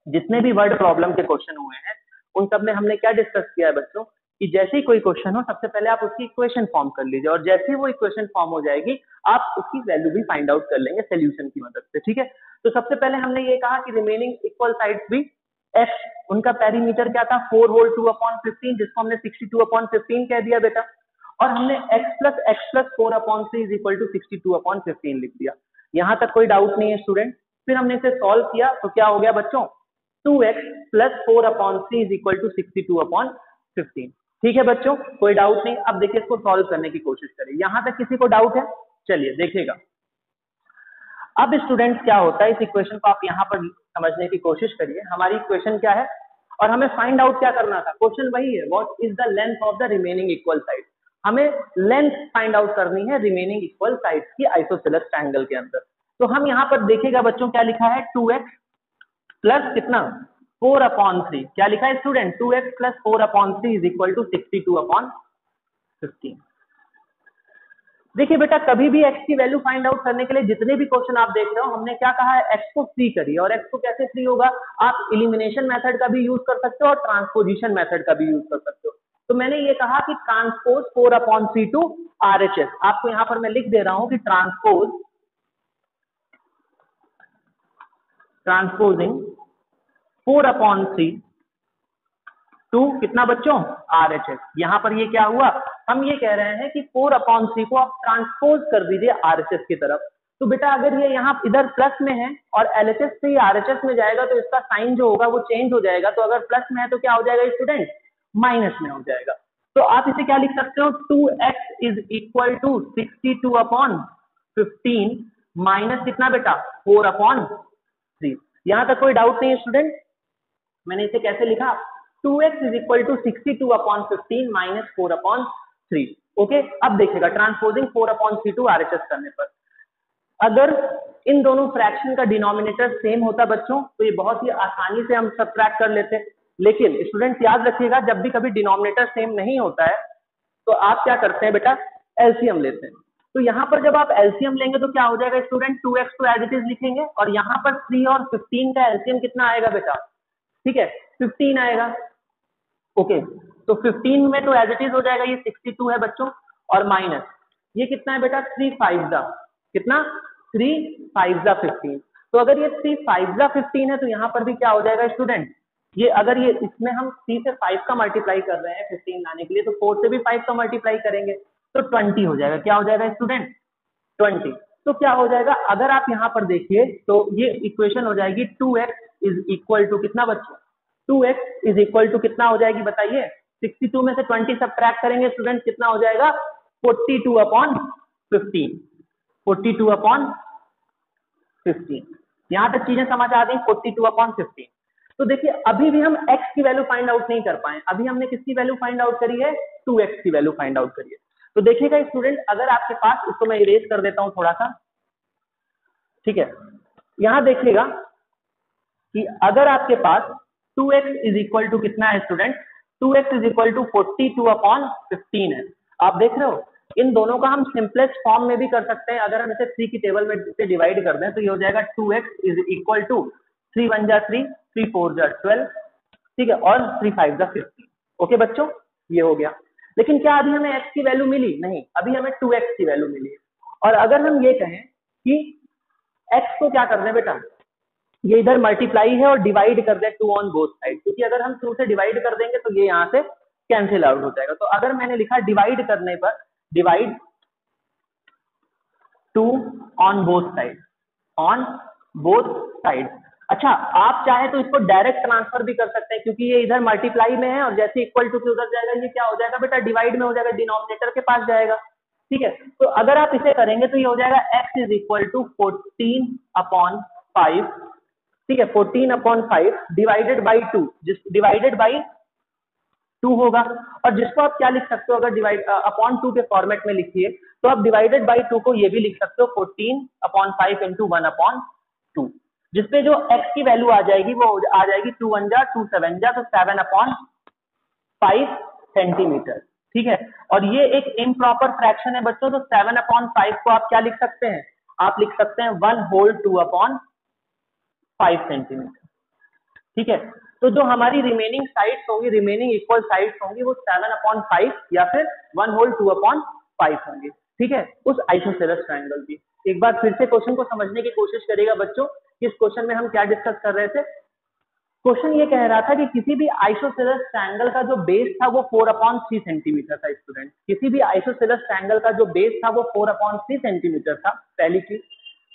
जितने भी वर्ड प्रॉब्लम के क्वेश्चन हुए हैं उन सब में हमने क्या डिस्कस किया है बच्चों, कि जैसे ही कोई क्वेश्चन हो सबसे पहले आप उसकी इक्वेशन फॉर्म कर लीजिए, और जैसे ही वो इक्वेशन फॉर्म हो जाएगी आप उसकी वैल्यू भी फाइंड आउट कर लेंगे सोल्यूशन की मदद से। ठीक है, तो सबसे पहले हमने ये कहा कि रिमेनिंग इक्वल साइड्स भी x, उनका पेरीमीटर क्या था 4 होल 2/15, जिसको हमने 62/15 कह दिया बेटा, और हमने x + 4/3 इज इक्वल टू 62/15 लिख दिया। यहां तक कोई डाउट नहीं है स्टूडेंट? फिर हमने इसे सॉल्व किया तो क्या हो गया बच्चों, 2x + 4/3 इज इक्वल टू 62/15। ठीक है बच्चों, कोई डाउट नहीं? अब देखिए इसको सॉल्व करने की कोशिश करिए। यहां तक किसी को डाउट है? चलिए देखिएगा। अब स्टूडेंट्स क्या होता है, इस इक्वेशन को आप यहाँ पर समझने की कोशिश करिए। हमारी इक्वेशन क्या है और हमें फाइंड आउट क्या करना था? क्वेश्चन वही है, what is the length of the remaining equal side. हमें लेंथ फाइंड आउट करनी है रिमेनिंग इक्वल साइड्स की आइसोसेलेस ट्रायंगल के अंदर। तो हम यहाँ पर देखिएगा बच्चों क्या लिखा है, 2x प्लस कितना 4/3। क्या लिखा है student? 2x + 4/3 is equal to 62/15। देखिए बेटा, कभी भी x की वैल्यू फाइंड आउट करने के लिए जितने भी क्वेश्चन आप देख रहे हो, हमने क्या कहा है, x को फ्री करिए। और x को कैसे फ्री होगा? आप एलिमिनेशन मेथड का भी यूज कर सकते हो और ट्रांसपोजिशन मेथड का भी यूज कर सकते हो। तो मैंने ये कहा कि ट्रांसपोज 4/3 टू RHS। आपको यहां पर मैं लिख दे रहा हूं कि ट्रांसपोजिंग 4/3 टू कितना बच्चों, RHS। यहां पर ये क्या हुआ, हम ये कह रहे हैं कि 4/3 को आप ट्रांसपोज कर दीजिए RHS की तरफ। तो बेटा अगर ये यहाँ इधर प्लस में है और LHS से RHS में जाएगा तो इसका साइन जो होगा वो चेंज हो जाएगा। तो अगर प्लस में है तो क्या हो जाएगा स्टूडेंट, माइनस में हो जाएगा। तो आप इसे क्या लिख सकते हो, 2x is equal to 62/15 minus कितना बेटा 4/3। यहां तक कोई डाउट नहीं है स्टूडेंट? मैंने इसे कैसे लिखा, 2x is equal to 62/15 minus 4/3। Okay, अब देखिएगा ट्रांसपोजिंग 4/3 टू RHS करने पर अगर इन दोनों फ्रैक्शन का डिनोमिनेटर सेम होता बच्चों तो ये बहुत ही आसानी से हम सब्ट्रैक्ट कर लेते। लेकिन स्टूडेंट्स याद रखिएगा, जब भी कभी डिनोमिनेटर सेम नहीं होता है तो आप क्या करते हैं बेटा, एलसीएम लेते हैं। तो यहाँ पर जब आप एलसीएम लेंगे तो क्या हो जाएगा स्टूडेंट, 2x को एज इट इज लिखेंगे और यहाँ पर 3 और 15 का एलसीएम कितना आएगा बेटा, ठीक है 15 आएगा। ओके, तो 15 में तो एज इट इज हो जाएगा, ये 62 है बच्चों, और माइनस ये कितना है बेटा 3 5 कितना 3 5 15। तो अगर ये 3 5 15 है तो यहाँ पर भी क्या हो जाएगा स्टूडेंट, ये अगर ये इसमें हम 3 से 5 का मल्टीप्लाई कर रहे हैं 15 लाने के लिए, तो 4 से भी 5 का मल्टीप्लाई करेंगे तो 20 हो जाएगा। क्या हो जाएगा स्टूडेंट, 20। तो क्या हो जाएगा, अगर आप यहाँ पर देखिए तो ये इक्वेशन हो जाएगी 2x इज इक्वल टू कितना बच्चों, 2x इज इक्वल टू कितना हो जाएगी बताइए, 62 में से 20 सब्ट्रैक्ट करेंगे स्टूडेंट, कितना हो जाएगा 42/15। 42/15। यहां तक चीजें समझ आ गई, 42/15। तो देखिए अभी भी हम x की वैल्यू फाइंड आउट नहीं कर पाए, अभी हमने किसकी वैल्यू फाइंड आउट करी है, 2x की वैल्यू फाइंड आउट करी है। तो देखिएगा स्टूडेंट, अगर आपके पास, इसको मैं इरेज कर देता हूं थोड़ा सा, ठीक है, यहां देखिएगा कि अगर आपके पास 2x इज इक्वल टू कितना है student, 2x is equal to 42/15 है। आप देख रहे हो, इन दोनों का हम सिंपलेस्ट फॉर्म में भी कर सकते हैं। अगर हम इसे 3 की टेबल में से डिवाइड कर दें तो ये हो जाएगा 2x इज इक्वल टू 3 1 जा 3, 3 4 जा 12, ठीक है, और 3 5 जा 15। ओके बच्चों, ये हो गया। लेकिन क्या अभी हमें x की वैल्यू मिली? नहीं, अभी हमें 2x की वैल्यू मिली है। और अगर हम ये कहें कि x को क्या कर दें बेटा, ये इधर मल्टीप्लाई है और डिवाइड कर दें 2 ऑन बोथ साइड, क्योंकि अगर हम 2 से डिवाइड कर देंगे तो ये यहाँ से कैंसिल आउट हो जाएगा। तो अगर मैंने लिखा डिवाइड करने पर, divide 2 on both side, on both side. अच्छा, आप चाहे तो इसको डायरेक्ट ट्रांसफर भी कर सकते हैं, क्योंकि ये इधर मल्टीप्लाई में है और जैसे इक्वल टू के उधर जाएगा ये क्या हो जाएगा बेटा, डिवाइड में हो जाएगा, डिनोमिनेटर के पास जाएगा। ठीक है, तो अगर आप इसे करेंगे तो ये हो जाएगा x इज इक्वल टू 14/5, ठीक है, 14/5 डिवाइडेड बाई 2, जिस डिवाइडेड बाई 2 होगा। और जिसको आप क्या लिख सकते हो, अगर डिवाइड अपॉन 2 के फॉर्मेट में लिखिए तो आप डिवाइडेड बाई 2 को ये भी लिख सकते हो 14/5 इंटू 1/2, जिसपे जो x की वैल्यू आ जाएगी वो आ जाएगी 2 1 जा 2 7 जा, तो 7/5 सेंटीमीटर। ठीक है। और ये एक इम्प्रॉपर फ्रैक्शन है बच्चों, तो 7/5 को आप क्या लिख सकते हैं, आप लिख सकते हैं 1/2/5 सेंटीमीटर। ठीक है, तो जो हमारी रिमेनिंग साइड्स होंगी, रिमेनिंग इक्वल साइड्स होंगी, वो 7/5 या फिर 1/2/5 होंगी। ठीक है, उस आइसोसेलेस ट्रायंगल की। एक बार फिर से क्वेश्चन को समझने की कोशिश करिएगा बच्चों, इस क्वेश्चन में हम क्या डिस्कस कर रहे थे। क्वेश्चन ये कह रहा था कि किसी भी आइसोसेलेस ट्रायंगल का जो बेस था वो 4/3 सेंटीमीटर था। स्टूडेंट, किसी भी आइसोसेलेस ट्रायंगल का जो बेस था वो 4/3 सेंटीमीटर था, पहली चीज।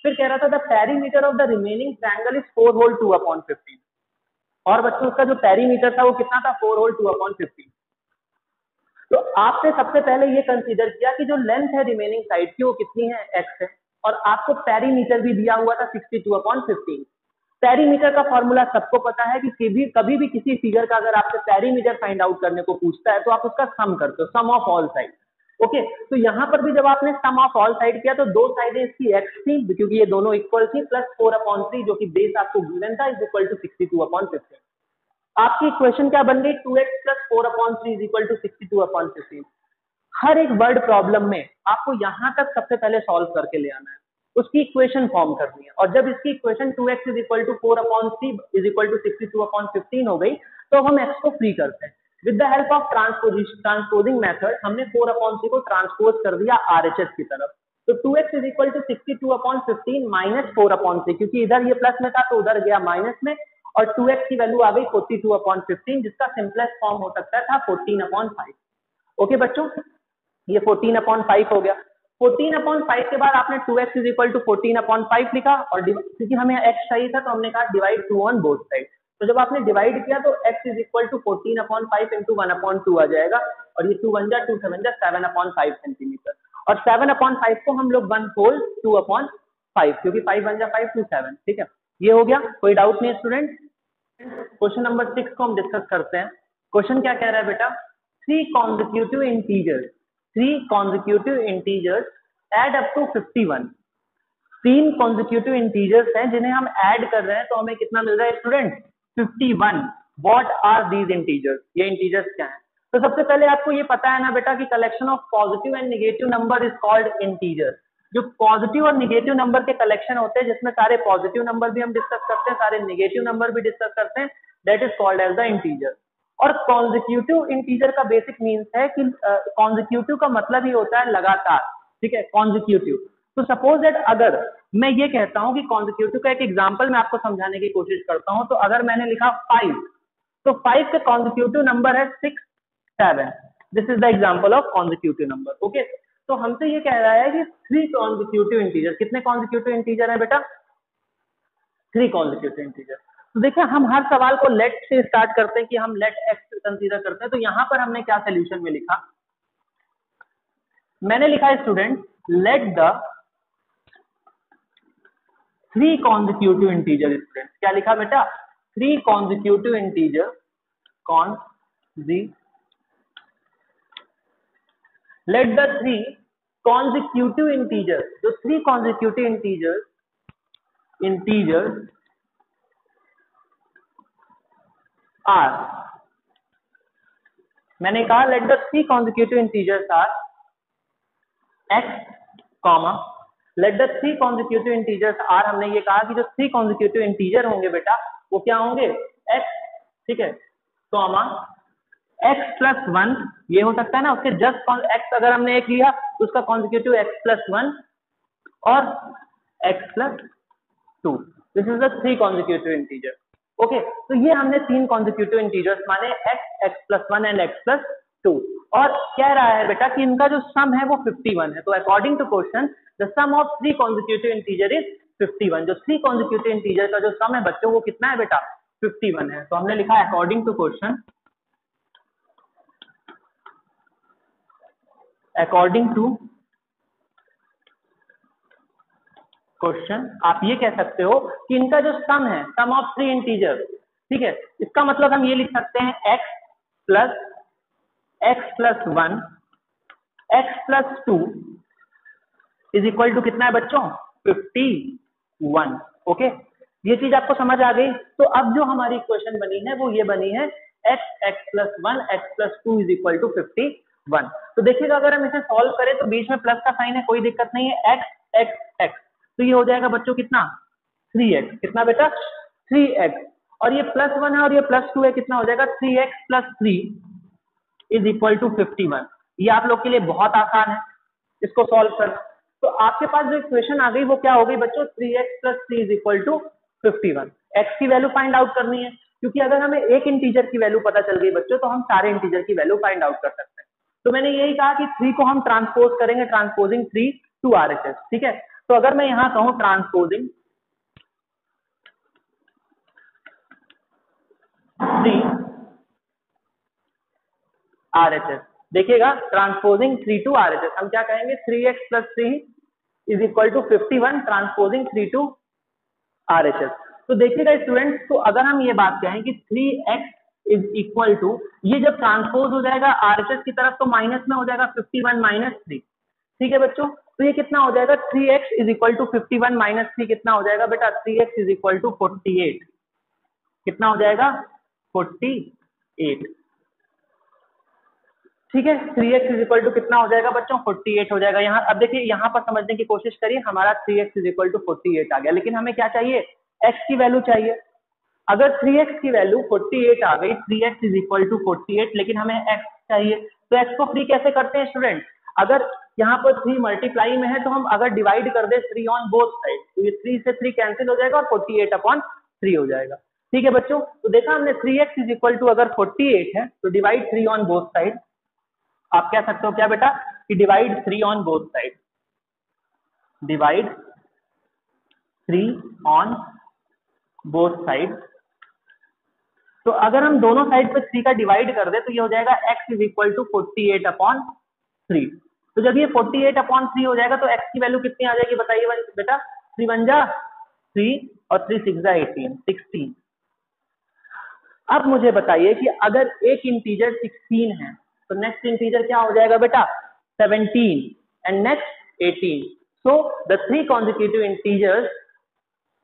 फिर कह रहा था the perimeter of the remaining triangle is 4 whole 2/15। और बच्चों उसका जो पेरीमीटर था वो कितना था, 4 होल 2/15। तो आपने सबसे पहले ये कंसीडर किया कि जो लेंथ है रिमेनिंग साइड की वो कितनी है, x है, और आपको पेरीमीटर भी दिया हुआ था 62/15। पेरीमीटर का फॉर्मूला सबको पता है कि कभी भी किसी फिगर का अगर आपसे पेरीमीटर फाइंड आउट करने को पूछता है तो आप उसका सम करते हो, सम ऑफ ऑल साइड। ओके, तो यहाँ पर भी जब आपने सम ऑफ ऑल साइड किया तो दो साइडें इसकी x थी क्योंकि ये दोनों इक्वल थी, प्लस 4/3 जो कि बेस आपको गिवन था इज इक्वल टू 62/15। आपकी इक्वेशन क्या बन गई, 2x plus 4/3 is equal to 62/15। हर एक वर्ड प्रॉब्लम में आपको यहां तक सबसे पहले सॉल्व करके ले आना है, उसकी इक्वेशन फॉर्म करनी है। और जब इसकी equation 2x is equal to 4/3 is equal to 62/15 हो गई तो हम x को फ्री करते हैं with the help of transposing method. हमने 4/3 को ट्रांसपोज कर दिया RHS की तरफ, तो 2x is equal to 62/15 minus 4/3, क्योंकि इधर ये प्लस में था तो उधर गया माइनस में, और 2x की वैल्यू आ गई 42/15, जिसका सिंपलेस्ट फॉर्म हो सकता था 14/5। ओके बच्चों, ये 14/5 हो गया। 14/5 के बाद आपने 2x इज इक्वल टू 14/5 लिखा, और क्योंकि हमें x चाहिए था तो हमने कहा डिवाइड 2 ऑन बोथ साइड। तो जब आपने डिवाइड किया तो x is equal to 14/5 into 1/2 आ जाएगा, और ये 2 1 जा 2 7 जा 7/5 सेंटीमीटर, और 7/5 को हम लोग 1 होल 2/5, क्योंकि 5 1 जा 5 2 7। ठीक है, ये हो गया, कोई डाउट नहीं है स्टूडेंट। क्वेश्चन नंबर 6 को हम डिस्कस करते हैं। क्वेश्चन क्या कह रहा है बेटा, 3 consecutive integers add up to 51। 3 consecutive integers हैं जिन्हें हम ऐड कर रहे हैं, तो हमें कितना मिल रहा है student, 51। What are these integers? ये integers क्या हैं? तो सबसे पहले आपको ये पता है ना बेटा कि collection of positive and negative number is called integer. जो पॉजिटिव और नेगेटिव नंबर के कलेक्शन होते हैं, जिसमें सारे पॉजिटिव नंबर भी हम डिस्कस करते हैं, सारे नेगेटिव नंबर भी डिस्कस करते हैं, that is called as the integer. और कॉन्जिक्यूटिव इंटीजर का बेसिक मीन्स है कि कॉन्जिक्यूटिव का मतलब ही होता है लगातार। ठीक है, कॉन्जिक्यूटिव। तो सपोज दैट अगर मैं ये कहता हूं कि कॉन्जिक्यूटिव का एक एग्जांपल मैं आपको समझाने की कोशिश करता हूं, तो अगर मैंने लिखा 5, तो 5 का कॉन्जिक्यूटिव नंबर है 6 7। This is the example of consecutive number. Okay, तो हमसे ये कह रहा है कि 3 कॉन्जिक्यूटिव इंटीजर, कितने कॉन्जिक्यूटिव इंटीजर है बेटा, 3 कॉन्जिक्यूटिव इंटीजर। तो देखिए, हम हर सवाल को लेट से स्टार्ट करते हैं कि हम लेट एक्स कंसीडर करते हैं। तो यहां पर हमने क्या सोल्यूशन में लिखा, मैंने लिखा है student, let the 3 consecutive integer. Student क्या लिखा बेटा, 3 consecutive integer, let the 3 consecutive integer, जो 3 consecutive इंटीजर्स आर, मैंने कहा let the 3 consecutive integers are x, let the 3 consecutive integers are, हमने ये कहा कि जो 3 consecutive इंटीजर होंगे बेटा वो क्या होंगे, x। ठीक है, कॉमा x प्लस 1, ये हो सकता है ना, उसके जस्ट x अगर हमने एक लिया तो उसका consecutive x प्लस 1 और x plus 2। This is the 3 consecutive integer. Okay, तो ये हमने 3 consecutive इंटीजर्स माने, x plus 1 and x plus 2, और कह रहा है बेटा कि इनका जो सम है वो 51 है। तो according to question the sum of 3 consecutive integer is 51। जो 3 consecutive इंटीजर का जो सम है बच्चों वो कितना है बेटा, 51 है। तो हमने लिखा according to question, according to question आप ये कह सकते हो कि इनका जो सम है, सम ऑफ 3 इंटीजर। ठीक है, इसका मतलब हम ये लिख सकते हैं x plus 1 x plus 2 is equal to कितना है बच्चों, 51। ओके, ये चीज आपको समझ आ गई। तो अब जो हमारी इक्वेशन बनी है वो ये बनी है x plus 1 x plus 2 is equal to 51। 1। तो देखिएगा अगर हम इसे सॉल्व करें तो बीच में प्लस का साइन है, कोई दिक्कत नहीं है, x x x, तो ये हो जाएगा बच्चों कितना 3x, कितना बेटा 3x, और ये +1 है और ये +2 है, कितना हो जाएगा 3x + 3 इज इक्वल टू 51। ये आप लोग के लिए बहुत आसान है इसको सॉल्व करना। तो आपके पास जो इक्वेशन आ गई वो क्या हो गई बच्चों 3x + 3 is equal to 51। x की वैल्यू फाइंड आउट करनी है, क्योंकि अगर हमें एक इंटीजर की वैल्यू पता चल गई बच्चों तो हम सारे इंटीजर की वैल्यू फाइंड आउट कर सकते हैं। तो मैंने यही कहा कि 3 को हम ट्रांसपोज करेंगे, ट्रांसपोजिंग 3 टू RHS, ठीक है। तो अगर मैं यहां कहूं ट्रांसपोजिंग 3 RHS, देखिएगा ट्रांसपोजिंग 3 टू RHS, हम क्या कहेंगे 3x + 3 is equal to 51 transposing 3 to RHS। तो देखिएगा स्टूडेंट्स, तो अगर हम ये बात कहें कि 3x इज इक्वल टू, ये जब ट्रांसपोज हो जाएगा RHS की तरफ तो माइनस में हो जाएगा 51 - 3, ठीक है बच्चों। तो ये कितना हो जाएगा 3x इज इक्वल टू 51 - 3 कितना हो जाएगा बेटा 3x इज इक्वल टू 48, कितना हो जाएगा 48, ठीक है। 3x इज इक्वल टू कितना हो जाएगा बच्चों 48 हो जाएगा। यहाँ अब देखिए यहाँ पर समझने की कोशिश करिए, हमारा 3x इज इक्वल टू 48 आ गया, लेकिन हमें क्या चाहिए x की वैल्यू चाहिए। अगर 3x की वैल्यू 48 आ गई, 3x इज इक्वल टू 48, लेकिन हमें x चाहिए, तो x को फ्री कैसे करते हैं स्टूडेंट, अगर यहाँ पर 3 मल्टीप्लाई में है तो हम अगर डिवाइड कर दे 3 ऑन बोथ साइड, तो ये 3 से 3 कैंसिल हो जाएगा और 48/3 हो जाएगा, ठीक है बच्चों। तो देखा हमने 3x इज इक्वल टू अगर 48 है तो डिवाइड 3 ऑन बोथ साइड, आप कह सकते हो क्या बेटा कि divide 3 on both side, divide 3 on both side. तो अगर हम दोनों साइड पे 3 का डिवाइड कर दे तो ये हो जाएगा x इज इक्वल टू 48/3। तो जब ये 48/3 हो जाएगा तो x की वैल्यू कितनी आ जाएगी बताइए बेटा, 3 × 1 = 3 और 3 × 6 = 18, 16। अब मुझे बताइए कि अगर एक इंटीजर 16 है तो नेक्स्ट इंटीजर क्या हो जाएगा बेटा 17 and next 18। So the 3 consecutive integers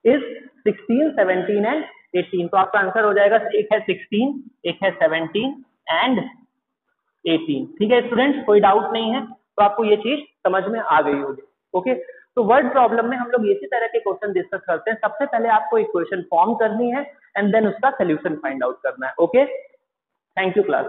is 16, 17 and 18। तो आपका आंसर हो जाएगा, एक है 16, एक है 17 एंड 18, ठीक है स्टूडेंट्स, कोई डाउट नहीं है, तो आपको ये चीज समझ में आ गई होगी। ओके, तो वर्ड प्रॉब्लम में हम लोग इसी तरह के क्वेश्चन डिस्कस करते हैं। सबसे पहले आपको इक्वेशन फॉर्म करनी है एंड देन उसका सोल्यूशन फाइंड आउट करना है। Okay, thank you class.